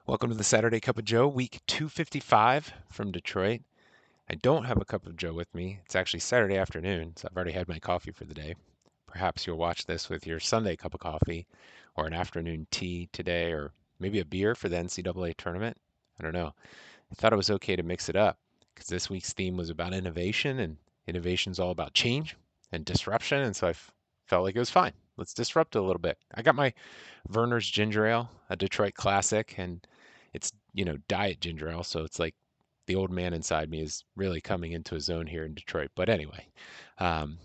Welcome to the Saturday Cup of Joe, week 255 from Detroit. I don't have a cup of Joe with me. It's actually Saturday afternoon, so I've already had my coffee for the day. Perhaps you'll watch this with your Sunday cup of coffee or an afternoon tea today, or maybe a beer for the NCAA tournament. I don't know. I thought it was okay to mix it up because this week's theme was about innovation, and innovation's all about change and disruption, and so felt like it was fine. Let's disrupt it a little bit. I got my Verner's Ginger Ale, a Detroit classic, and it's, diet ginger ale, so it's like the old man inside me is really coming into his own here in Detroit. But anyway, um,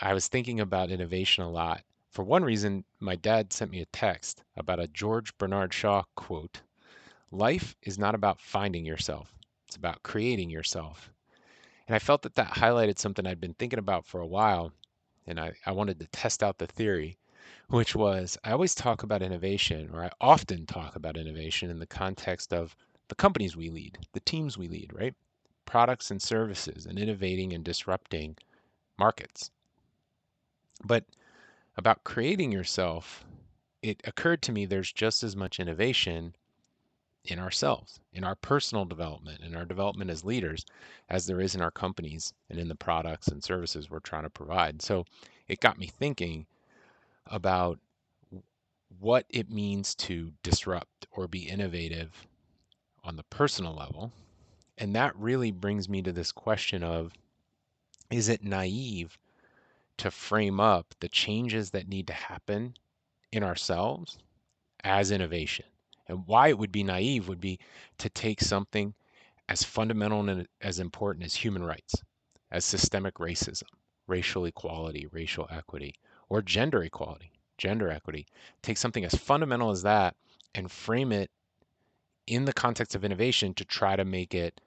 I was thinking about innovation a lot. For one reason, my dad sent me a text about a George Bernard Shaw quote. Life is not about finding yourself, it's about creating yourself. And I felt that that highlighted something I'd been thinking about for a while, and I wanted to test out the theory, which was I always talk about innovation, or I often talk about innovation in the context of the companies we lead, the teams we lead, right? Products and services, and innovating and disrupting markets. But about creating yourself, it occurred to me there's just as much innovation in ourselves, in our personal development, in our development as leaders, as there is in our companies and in the products and services we're trying to provide. So it got me thinking about what it means to disrupt or be innovative on the personal level. And that really brings me to this question of, is it naive to frame up the changes that need to happen in ourselves as innovation? And why it would be naive would be to take something as fundamental and as important as human rights, as systemic racism, racial equality, racial equity, or gender equality, gender equity. Take something as fundamental as that and frame it in the context of innovation to try to make it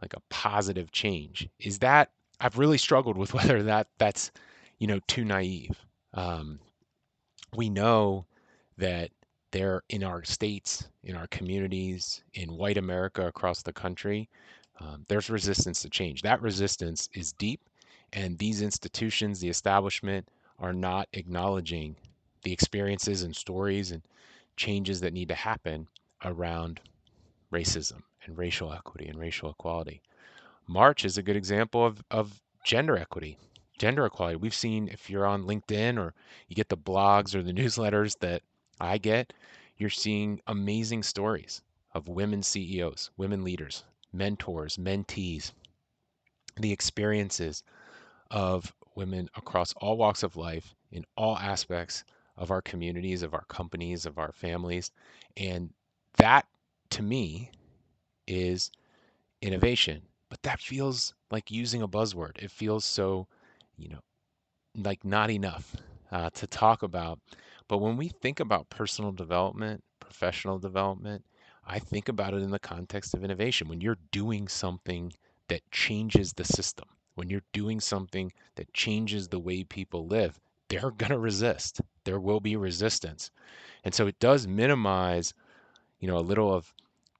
like a positive change. Is that I've really struggled with whether that's too naive. Um, we know that there in our states, in our communities, in white America across the country, there's resistance to change. That resistance is deep, and these institutions, the establishment, are not acknowledging the experiences and stories and changes that need to happen around racism and racial equity and racial equality. March is a good example of gender equity, gender equality. We've seen, if you're on LinkedIn or you get the blogs or the newsletters that I get, you're seeing amazing stories of women CEOs, women leaders, mentors, mentees, the experiences of women across all walks of life in all aspects of our communities, of our companies, of our families. And that, to me, is innovation. But that feels like using a buzzword. It feels so, you know, like not enough to talk about. But when we think about personal development, professional development, I think about it in the context of innovation. When you're doing something that changes the system, when you're doing something that changes the way people live, they're going to resist. There will be resistance. And so it does minimize, a little of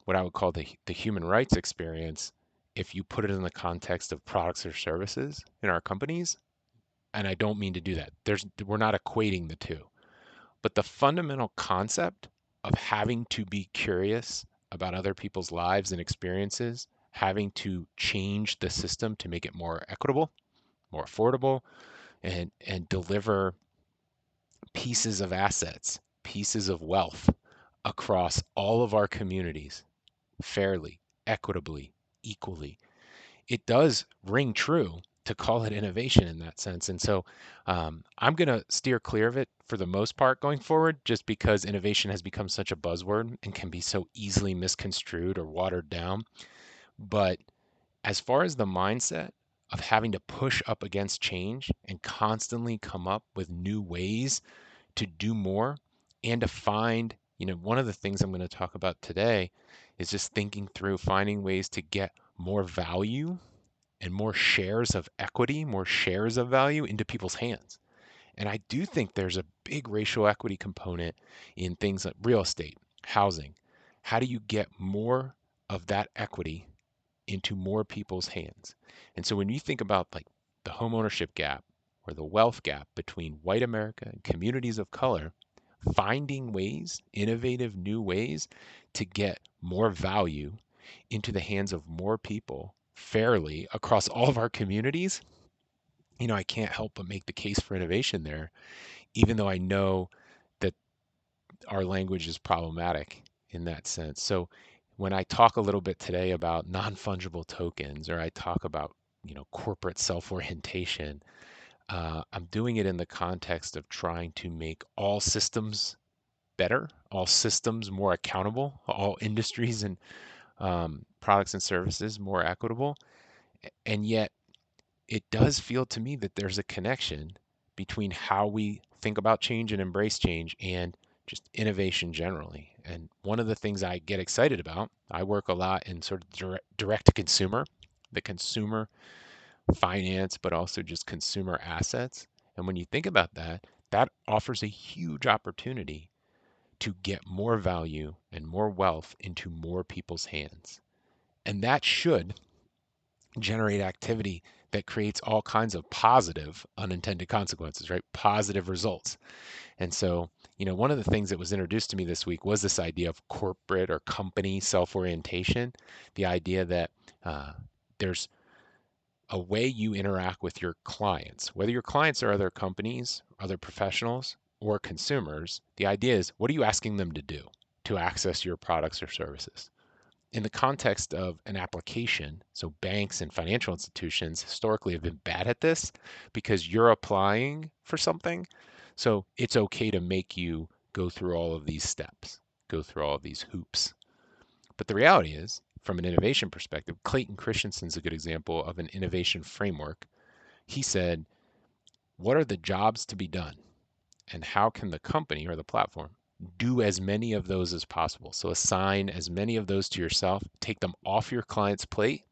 what I would call the human rights experience if you put it in the context of products or services in our companies. And I don't mean to do that. We're not equating the two. But the fundamental concept of having to be curious about other people's lives and experiences, having to change the system to make it more equitable, more affordable, and deliver pieces of assets, pieces of wealth across all of our communities fairly, equitably, equally. It does ring true to call it innovation in that sense. And so I'm going to steer clear of it for the most part going forward, just because innovation has become such a buzzword and can be so easily misconstrued or watered down. But as far as the mindset of having to push up against change and constantly come up with new ways to do more and to find, one of the things I'm going to talk about today is just thinking through finding ways to get more value and more shares of equity, more shares of value into people's hands. And I do think there's a big racial equity component in things like real estate, housing. How do you get more of that equity into more people's hands? And so when you think about like the home ownership gap or the wealth gap between white America and communities of color, finding ways, innovative new ways to get more value into the hands of more people fairly across all of our communities, I can't help but make the case for innovation there, even though I know that our language is problematic in that sense. So when I talk a little bit today about non-fungible tokens, or I talk about, corporate self-orientation, I'm doing it in the context of trying to make all systems better, all systems more accountable, all industries and products and services more equitable. And yet, it does feel to me that there's a connection between how we think about change and embrace change and just innovation generally. And one of the things I get excited about, I work a lot in sort of direct to consumer, the consumer finance, but also just consumer assets. And when you think about that, that offers a huge opportunity to get more value and more wealth into more people's hands. And that should generate activity that creates all kinds of positive unintended consequences, right? Positive results. And so, one of the things that was introduced to me this week was this idea of corporate or company self orientation, the idea that there's a way you interact with your clients, whether your clients are other companies, other professionals, or consumers. The idea is, what are you asking them to do to access your products or services? In the context of an application, so banks and financial institutions historically have been bad at this because you're applying for something. So it's okay to make you go through all of these steps, go through all of these hoops. But the reality is, from an innovation perspective, Clayton Christensen's a good example of an innovation framework. He said, what are the jobs to be done? And how can the company or the platform do as many of those as possible? So assign as many of those to yourself, take them off your client's plate,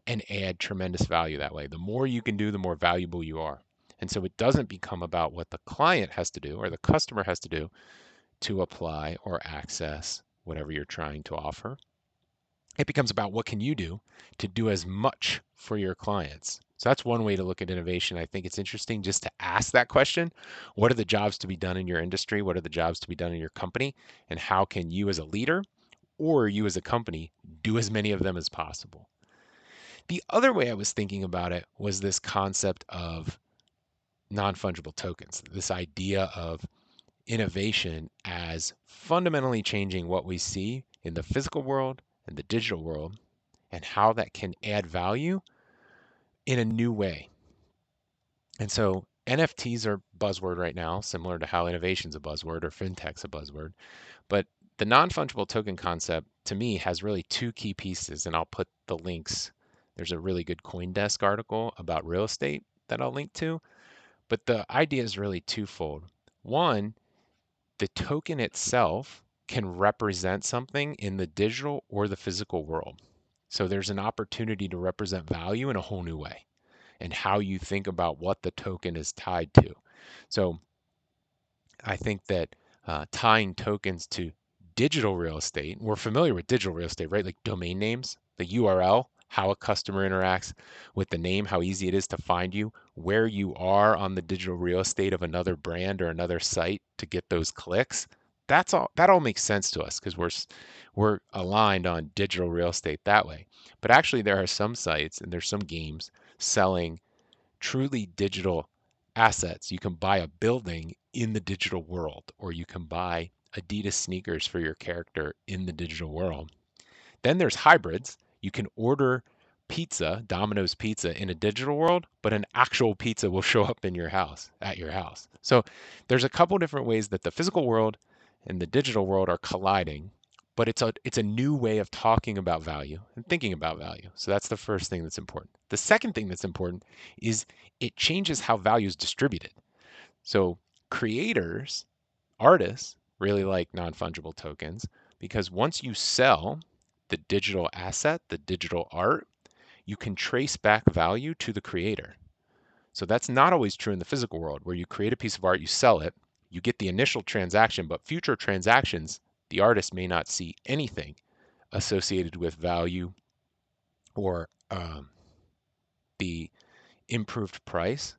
and add tremendous value that way. The more you can do, the more valuable you are. And so it doesn't become about what the client has to do or the customer has to do to apply or access whatever you're trying to offer. It becomes about what can you do to do as much for your clients. So that's one way to look at innovation. I think it's interesting just to ask that question. What are the jobs to be done in your industry? What are the jobs to be done in your company? And how can you as a leader or you as a company do as many of them as possible? The other way I was thinking about it was this concept of non-fungible tokens, this idea of innovation as fundamentally changing what we see in the physical world and the digital world and how that can add value in a new way. And so NFTs are buzzword right now, similar to how innovation's a buzzword or fintech's a buzzword. But the non-fungible token concept to me has really two key pieces, and I'll put the links. There's a really good CoinDesk article about real estate that I'll link to. But the idea is really twofold. One, the token itself can represent something in the digital or the physical world. So there's an opportunity to represent value in a whole new way and how you think about what the token is tied to. So I think that tying tokens to digital real estate, we're familiar with digital real estate, right? Like domain names, the URL, how a customer interacts with the name, how easy it is to find you, where you are on the digital real estate of another brand or another site to get those clicks. That all makes sense to us because we're aligned on digital real estate that way. But actually there are some sites and there's some games selling truly digital assets. You can buy a building in the digital world, or you can buy Adidas sneakers for your character in the digital world. Then there's hybrids. You can order pizza, Domino's pizza in a digital world, but an actual pizza will show up in your house, at your house. So there's a couple different ways that the physical world and the digital world are colliding, but it's a new way of talking about value and thinking about value. So that's the first thing that's important. The second thing that's important is it changes how value is distributed. So creators, artists really like non-fungible tokens because once you sell the digital asset, the digital art, you can trace back value to the creator. So that's not always true in the physical world where you create a piece of art, you sell it, you get the initial transaction, but future transactions, the artist may not see anything associated with value or the improved price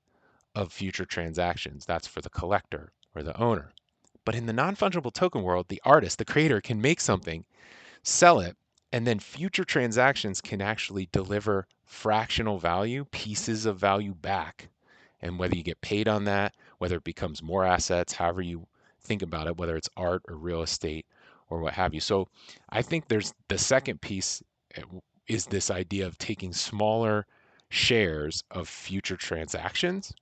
of future transactions. That's for the collector or the owner. But in the non-fungible token world, the artist, the creator, can make something, sell it, and then future transactions can actually deliver fractional value, pieces of value back. And whether you get paid on that, whether it becomes more assets, however you think about it, whether it's art or real estate or what have you. So I think there's the second piece is this idea of taking smaller shares of future transactions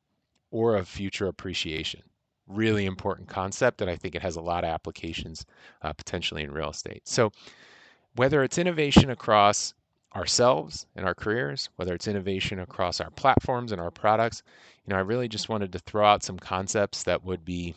or of future appreciation. Really important concept, and I think it has a lot of applications potentially in real estate. So whether it's innovation across ourselves and our careers, whether it's innovation across our platforms and our products, I really just wanted to throw out some concepts that would be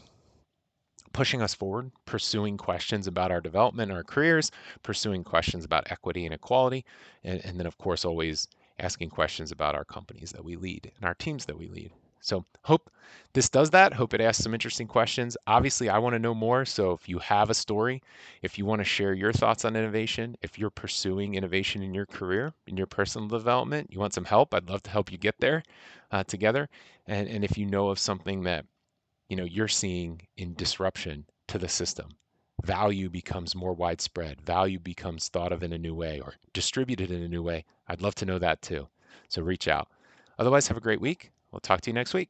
pushing us forward, pursuing questions about our development, our careers, pursuing questions about equity and equality, and then, of course, always asking questions about our companies that we lead and our teams that we lead. So, hope this does that. Hope it asks some interesting questions. Obviously, I want to know more. So, if you have a story, if you want to share your thoughts on innovation, if you're pursuing innovation in your career, in your personal development, you want some help, I'd love to help you get there together. And if you know of something that you're seeing in disruption to the system. Value becomes more widespread. Value becomes thought of in a new way or distributed in a new way. I'd love to know that too. So reach out. Otherwise, have a great week. We'll talk to you next week.